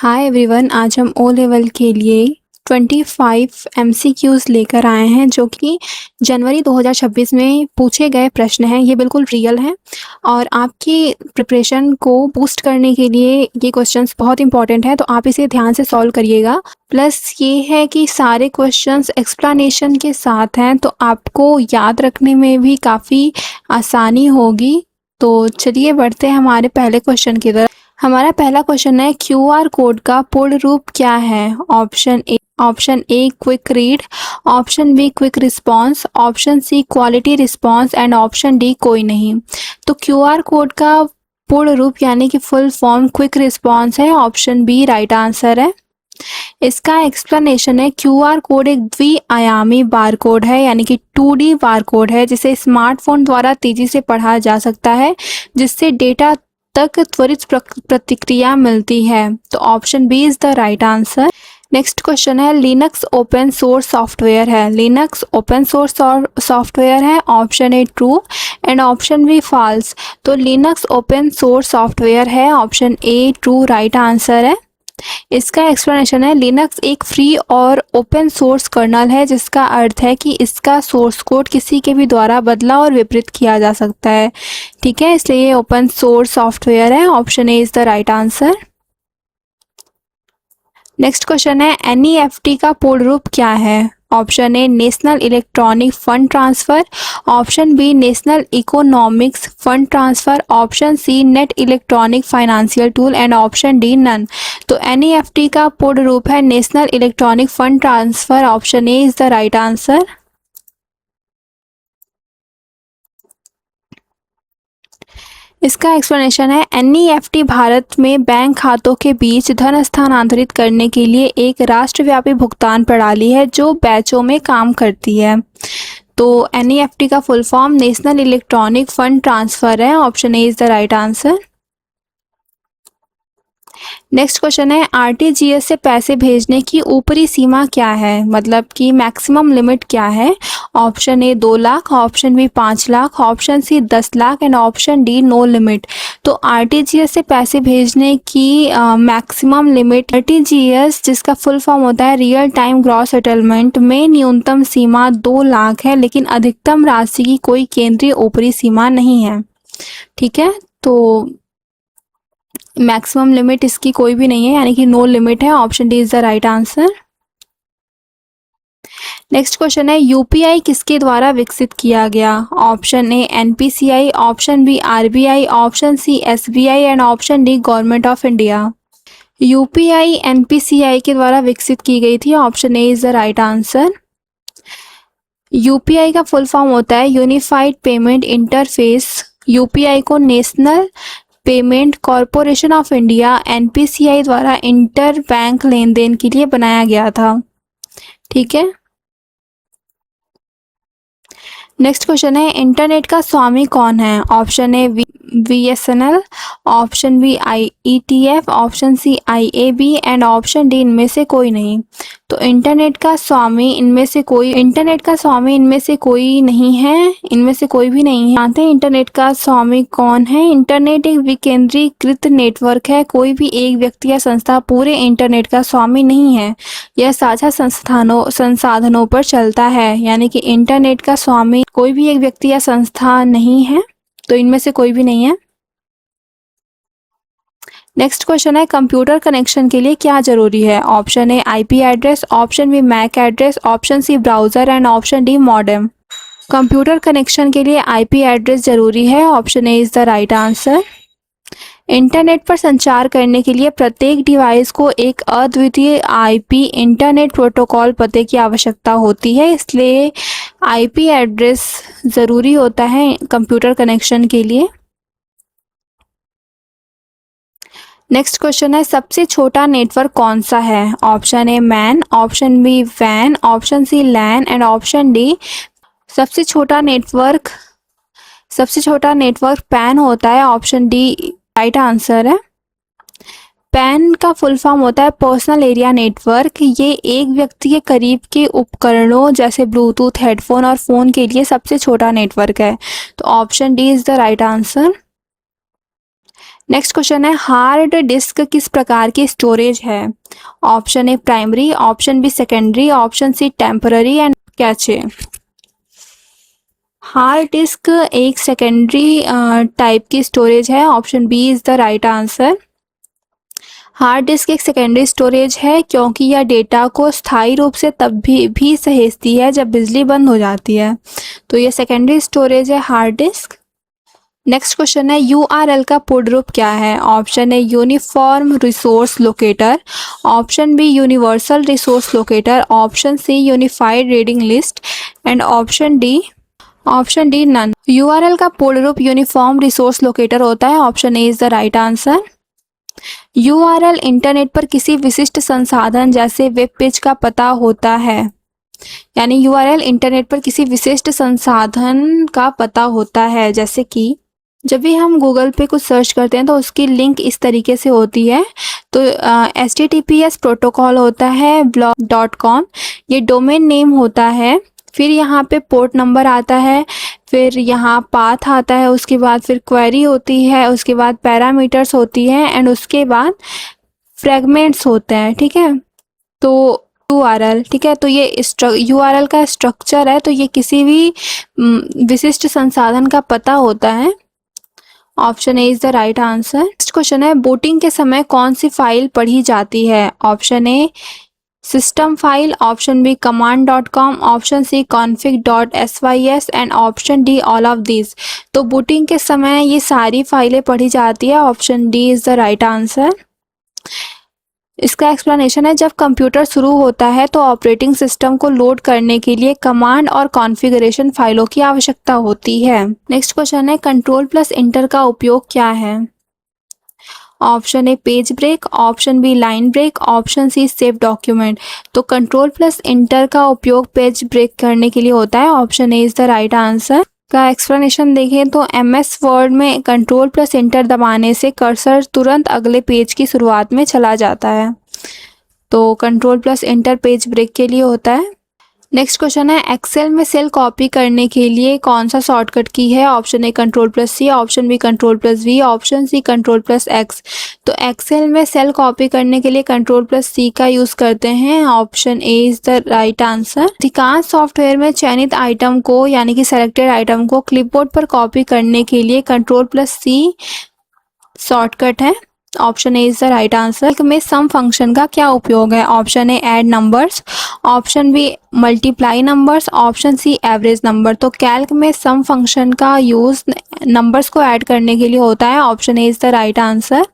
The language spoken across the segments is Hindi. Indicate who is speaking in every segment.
Speaker 1: हाय एवरीवन, आज हम ओ लेवल के लिए 25 एमसीक्यूज़ लेकर आए हैं जो कि जनवरी 2026 में पूछे गए प्रश्न हैं। ये बिल्कुल रियल हैं और आपकी प्रिपरेशन को बूस्ट करने के लिए ये क्वेश्चंस बहुत इंपॉर्टेंट हैं, तो आप इसे ध्यान से सॉल्व करिएगा। प्लस ये है कि सारे क्वेश्चंस एक्सप्लेनेशन के साथ हैं, तो आपको याद रखने में भी काफ़ी आसानी होगी। तो चलिए बढ़ते हैं हमारे पहले क्वेश्चन की तरफ। हमारा पहला क्वेश्चन है, क्यूआर कोड का पूर्ण रूप क्या है? Option A quick read, option B quick response, option C quality response and option D कोई नहीं। तो क्यूआर कोड का पूर्ण रूप यानी कि फुल फॉर्म क्विक रिस्पांस है। ऑप्शन बी राइट आंसर है। इसका एक्सप्लेनेशन है, क्यूआर कोड एक द्विआयामी बारकोड है यानी कि 2D बारकोड है जिसे स्मार्टफोन द्वारा तेजी से पढ़ा जा सकता है, जिससे डेटा तक त्वरित प्रतिक्रिया मिलती है। तो option B is the right answer. Next question है, लिनक्स ओपन सोर्स सॉफ्टवेयर है। लिनक्स ओपन सोर्स सॉफ्टवेयर है। Option A true and option B false. तो लिनक्स ओपन सोर्स सॉफ्टवेयर है। Option A true right answer है। इसका एक्सप्लेनेशन है, लिनक्स एक फ्री और ओपन सोर्स कर्नल है जिसका अर्थ है कि इसका सोर्स कोड किसी के भी द्वारा बदला और विपरीत किया जा सकता है। ठीक है, इसलिए ये ओपन सोर्स सॉफ्टवेयर है। Option A is the right answer. Next question है, एनईएफटी का पूर्ण रूप क्या है? Option A national electronic fund transfer, option B national economics fund transfer, option C net electronic financial tool and option D none. तो एनईएफटी का पूर्ण रूप है national electronic fund transfer. Option A is the right answer. इसका एक्सप्लेनेशन है, एनईएफटी भारत में बैंक खातों के बीच धन स्थानांतरित करने के लिए एक राष्ट्रव्यापी भुगतान प्रणाली है जो बैचों में काम करती है। तो एनईएफटी का full form national electronic fund transfer है। Option A is the right answer. Next question है, आरटीजीएस से पैसे भेजने की ऊपरी सीमा क्या है? मतलब कि मैक्सिमम लिमिट क्या है? Option A 2 lakh, option B 5 lakh, option C 10 lakh and option D no limit. तो आरटीजीएस से पैसे भेजने की मैक्सिमम लिमिट, आरटीजीएस जिसका फुल फॉर्म होता है रियल टाइम ग्रॉस सेटलमेंट, में न्यूनतम सीमा 2 लाख है, लेकिन अधिकतम राशि की कोई केंद्रीय ऊपरी सीमा नहीं है। ठीक है, तो मैक्सिमम लिमिट इसकी कोई भी नहीं है यानी कि नो लिमिट है। Option D is the right answer. Next question है, यूपीआई किसके द्वारा विकसित किया गया? Option A NPCI, option B RBI, option C SBI and option D government of India. UPI NPCI के द्वारा विकसित की गई थी। Option A is the right answer. UPI का फुल फॉर्म होता है यूनिफाइड पेमेंट इंटरफेस। यूपीआई को national payment corporation of India NPCI द्वारा इंटर बैंक लेन देन के लिए बनाया गया था। ठीक है, नेक्स्ट क्वेश्चन है, इंटरनेट का स्वामी कौन है? Option A BSNL, option B IETF, option C IAB and option D इनमें से कोई नहीं। तो इंटरनेट का स्वामी इनमें से कोई नहीं है, इनमें से कोई भी नहीं है। जानते हैं इंटरनेट का स्वामी कौन है? इंटरनेट एक विकेंद्रीकृत नेटवर्क है। कोई भी एक व्यक्ति या संस्था पूरे इंटरनेट का स्वामी नहीं है। यह साझा संसाधनों पर चलता है, यानी कि इंटरनेट का स्वामी कोई भी एक व्यक्ति या संस्था नहीं है, तो इनमें से कोई भी नहीं है। नेक्स्ट क्वेश्चन है, कंप्यूटर कनेक्शन के लिए क्या जरूरी है? Option A IP address, option B MAC address, option C browser and option D modem. Computer connection के लिए आईपी एड्रेस जरूरी है। Option A is the right answer. Internet पर संचार करने के लिए प्रत्येक डिवाइस को एक अद्वितीय आईपी इंटरनेट प्रोटोकॉल पते की आवश्यकता होती है, इसलिए आईपी एड्रेस ज़रूरी होता है कंप्यूटर कनेक्शन के लिए। नेक्स्ट क्वेश्चन है, सबसे छोटा नेटवर्क कौन सा है? Option A MAN, option B वैन, option C LAN and option D. सबसे छोटा नेटवर्क पैन होता है। ऑप्शन डी राइट आंसर है। पैन का फुल फॉर्म होता है पर्सनल एरिया नेटवर्क। ये एक व्यक्ति के करीब के उपकरणों जैसे ब्लूटूथ, हेडफोन और फोन के लिए सबसे छोटा नेटवर्क है। तो option D is the right answer. Next question है हार्ड डिस्क किस प्रकार की स्टोरेज है? Option A primary, option B secondary, option C temporary and cache. Hard disk एक सेकेंडरी टाइप की स्टोरेज है। Option B is the right answer. Hard disk एक सेकेंडरी स्टोरेज है क्योंकि यह डेटा को स्थायी रूप से तब भी सहेजती है जब बिजली बंद हो जाती है, तो यह सेकेंडरी स्टोरेज है हार्ड डिस्क। नेक्स्ट क्वेश्चन है यूआरएल का पूर्ण रूप क्या है? Option A uniform resource locator, option B universal resource locator, option C unified reading list and option D none. URL का पूर्ण रूप यूनिफॉर्म रिसोर्स लोकेटर होता है। Option A is the right answer. URL internet पर किसी विशिष्ट संसाधन जैसे वेब पेज का पता होता है, यानी यूआरएल इंटरनेट पर किसी विशिष्ट संसाधन का पता होता है। जैसे कि जब भी हम गूगल पे कुछ सर्च करते हैं तो उसकी लिंक इस तरीके से होती है। तो HTTPS प्रोटोकॉल होता है blog.com, ये डोमेन नेम होता है। फिर यहाँ पे पोर्ट नंबर आता है, फिर यहाँ पाथ आता है, उसके बाद फिर क्वेरी होती है, उसके बाद पैरामीटर्स होती है एंड उसके बाद फ्रेगमेंट्स होते हैं। ठीक है, तो यूआरएल, ठीक है, तो ये यूआरएल का स्ट्रक्चर है, तो ये किसी भी विशिष्ट संसाधन का पता होता है। Option A is the right answer. Next question है बूटिंग के समय कौन सी फाइल पढ़ी जाती है? Option A system file, option B command.com, option C config.sys and option D all of this. तो बूटिंग के समय ये सारी फाइलें पढ़ी जाती है। Option D is the right answer. इसका एक्सप्लेनेशन है जब कंप्यूटर शुरू होता है तो ऑपरेटिंग सिस्टम को लोड करने के लिए कमांड और कॉन्फ़िगरेशन फाइलों की आवश्यकता होती है। नेक्स्ट क्वेश्चन है कंट्रोल प्लस इंटर का उपयोग क्या है? Option A page break, option B line break, option C save document. तो कंट्रोल प्लस इंटर का उपयोग पेज ब्रेक करने के लिए होता है। Option A is the right answer. का एक्सप्लेनेशन देखें तो MS वर्ड में कंट्रोल प्लस इंटर दबाने से कर्सर तुरंत अगले पेज की शुरुआत में चला जाता है, तो control plus enter page break के लिए होता है। नेक्स्ट क्वेश्चन है एक्सेल में सेल कॉपी करने के लिए कौन सा शॉर्टकट की है? Option A control plus C, option B control plus V, option C control plus X. तो एक्सेल में सेल कॉपी करने के लिए कंट्रोल प्लस सी का यूज करते हैं। Option A is the right answer. अधिकांश सॉफ्टवेयर में चयनित आइटम को यानी कि सेलेक्टेड आइटम को क्लिपबोर्ड पर कॉपी करने के लिए कंट्रोल प्लस सी शॉर्टकट है। Option A is the right answer. में सम फंक्शन का क्या उपयोग है? Option A add numbers, option B multiply numbers, option C average number. तो कैल्क में सम फंक्शन का यूज नंबर्स को ऐड करने के लिए होता है। Option A is the right answer.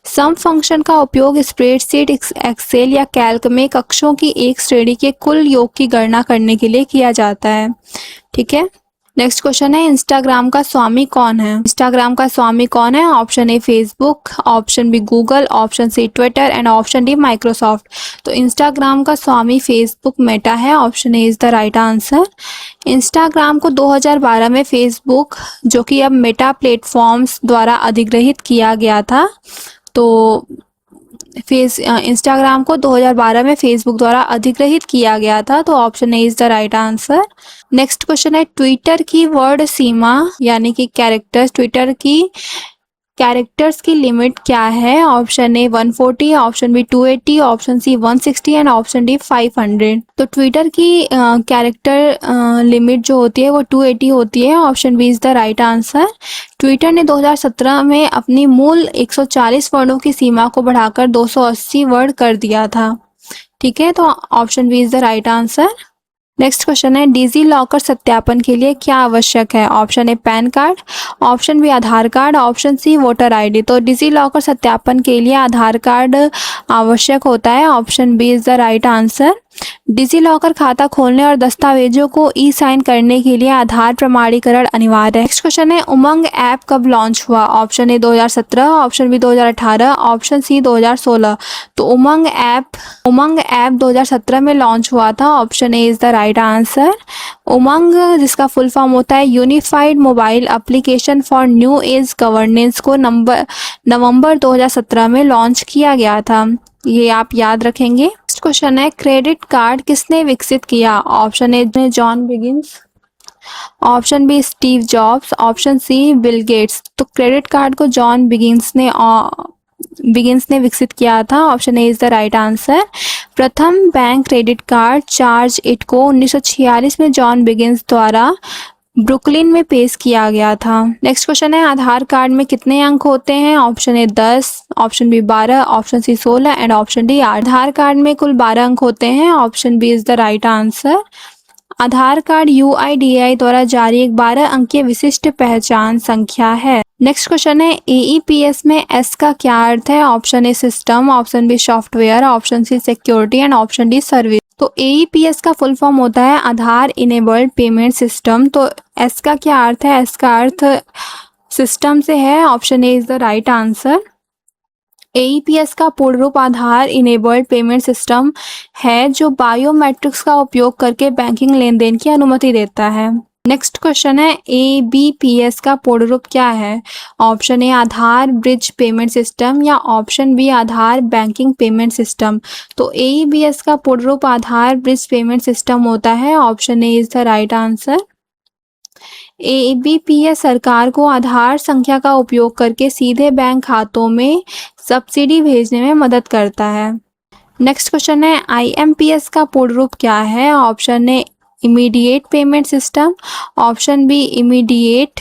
Speaker 1: Sum function का उपयोग स्प्रेडशीट, एक्सेल या कैल्क में कक्षों की एक श्रेणी के कुल योग की गणना करने के लिए किया जाता है। ठीक है, नेक्स्ट क्वेश्चन है इंस्टाग्राम का स्वामी कौन है? इंस्टाग्राम का स्वामी कौन है? Option A Facebook, option B Google, option C Twitter and option D Microsoft. तो इंस्टाग्राम का स्वामी फेसबुक मेटा है। Option A is the right answer. Instagram को 2012 में फेसबुक, जो कि अब मेटा प्लेटफॉर्म्स द्वारा अधिग्रहित किया गया था, तो इंस्टाग्राम को 2012 में फेसबुक द्वारा अधिग्रहित किया गया था, तो option A is the right answer. Next question है ट्विटर की वर्ड सीमा यानी कि कैरेक्टर्स, ट्विटर की कैरेक्टर्स की लिमिट क्या है? Option A 140, option B 280, option C 160 and option D 500। तो ट्विटर की कैरेक्टर लिमिट जो होती है वो 280 होती है। Option B is the right answer. Twitter ने 2017 में अपनी मूल 140 वर्डों की सीमा को बढ़ाकर 280 वर्ड कर दिया था। ठीक है, तो option B is the right answer. Next question है डिजी लॉकर सत्यापन के लिए क्या आवश्यक है? Option A PAN card, option B Aadhaar card, option C voter ID. तो डिजी लॉकर सत्यापन के लिए आधार कार्ड आवश्यक होता है। Option B is the right answer. DigiLocker खाता खोलने और दस्तावेजों को ई साइन करने के लिए आधार प्रमाणीकरण अनिवार्य है। नेक्स्ट क्वेश्चन है उमंग ऐप कब लॉन्च हुआ? Option A 2017, option B 2018, option C 2016। तो उमंग ऐप 2017 में लॉन्च हुआ था। Option A is the right answer. Umang, जिसका फुल फॉर्म होता है unified mobile application for new age governance, को नवंबर 2017 में लॉन्च किया गया था। ये आप याद रखेंगे। नेक्स्ट क्वेश्चन है क्रेडिट कार्ड किसने विकसित किया? Option A John Biggins, option B Steve Jobs, option C Bill Gates. तो क्रेडिट कार्ड को जॉन बिगिंस ने विकसित किया था। Option A is the right answer. प्रथम bank credit card charge it को 1946 में जॉन बिगिंस द्वारा ब्रुकलिन में पेश किया गया था। नेक्स्ट क्वेश्चन है, आधार कार्ड में कितने अंक होते हैं? Option A 10, option B 12, option C 16 and option D 8। Aadhaar card में कुल 12 अंक होते हैं। Option B is the right answer. Aadhaar card UIDAI द्वारा जारी एक 12 अंकीय विशिष्ट पहचान संख्या है। नेक्स्ट क्वेश्चन है, AEPS में S का क्या अर्थ है? Option A system, option B software, option C security and option D service. तो AEPS का फुल फॉर्म होता है आधार इनेबल्ड पेमेंट सिस्टम। तो S का क्या अर्थ है? S का अर्थ सिस्टम से है। Option A is the right answer. AEPS का पूर्ण रूप आधार इनेबल्ड पेमेंट सिस्टम है जो बायोमेट्रिक्स का उपयोग करके बैंकिंग लेन देन की अनुमति देता है। नेक्स्ट क्वेश्चन है, ABPS का पूर्ण रूप क्या है? ऑप्शन ए आधार ब्रिज पेमेंट सिस्टम या ऑप्शन बी आधार बैंकिंग पेमेंट सिस्टम। तो ABPS का पूर्ण रूप आधार ब्रिज पेमेंट सिस्टम होता है। Option A is the right answer. ABPS सरकार को आधार संख्या का उपयोग करके सीधे बैंक खातों में सब्सिडी भेजने में मदद करता है। नेक्स्ट क्वेश्चन है, IMPS का पूर्ण रूप क्या है? ऑप्शन ए immediate payment system, option B immediate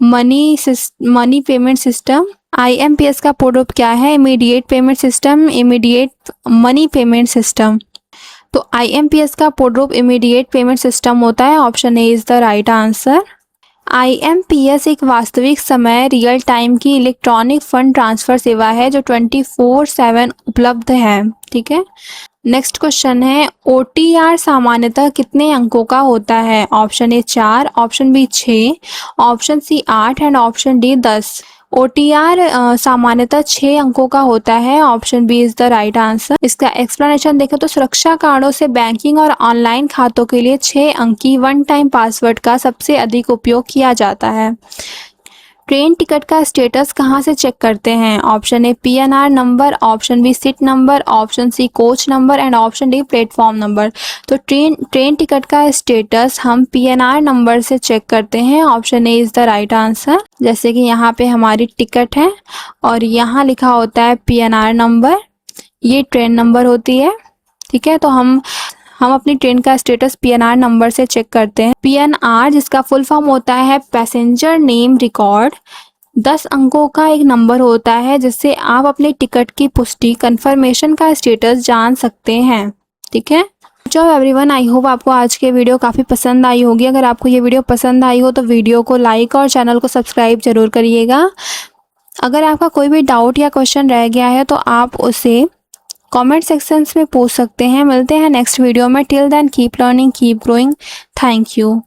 Speaker 1: money payment system. IMPS का पूर्ण रूप क्या है? Immediate payment system, immediate money payment system. तो IMPS का पूर्ण रूप इमीडिएट पेमेंट सिस्टम होता है। Option A is the right answer. IMPS एक वास्तविक समय रियल टाइम की इलेक्ट्रॉनिक फंड ट्रांसफर सेवा है जो 24/7 उपलब्ध है। ठीक है। नेक्स्ट क्वेश्चन है, OTR सामान्यतः कितने अंकों का होता है? Option A 4, option B 6, option C 8 and option D 10। OTR सामान्यतः 6 अंकों का होता है। Option B is the right answer. इसका एक्सप्लेनेशन देखें तो सुरक्षा कारणों से बैंकिंग और ऑनलाइन खातों के लिए 6 अंकी वन टाइम पासवर्ड का सबसे अधिक उपयोग किया जाता है। ट्रेन टिकट का स्टेटस कहाँ से चेक करते हैं? Option A PNR number, option B seat number, option C coach number and option D platform number. तो ट्रेन टिकट का स्टेटस हम PNR नंबर से चेक करते हैं। Option A is the right answer. जैसे कि यहाँ पे हमारी टिकट है और यहाँ लिखा होता है PNR नंबर, ये ट्रेन नंबर होती है। ठीक है, तो हम अपनी ट्रेन का स्टेटस PNR नंबर से चेक करते हैं। PNR जिसका फुल फॉर्म होता है पैसेंजर नेम रिकॉर्ड, 10 अंकों का एक नंबर होता है जिससे आप अपने टिकट की पुष्टि कंफर्मेशन का स्टेटस जान सकते हैं। ठीक है। चलो एवरीवन, आई होप आपको आज के वीडियो काफ़ी पसंद आई होगी। अगर आपको ये वीडियो पसंद आई हो तो वीडियो को लाइक और चैनल को सब्सक्राइब जरूर करिएगा। अगर आपका कोई भी डाउट या क्वेश्चन रह गया है तो आप उसे कमेंट सेक्शंस में पूछ सकते हैं। मिलते हैं नेक्स्ट वीडियो में। Till then keep learning, keep growing. Thank you.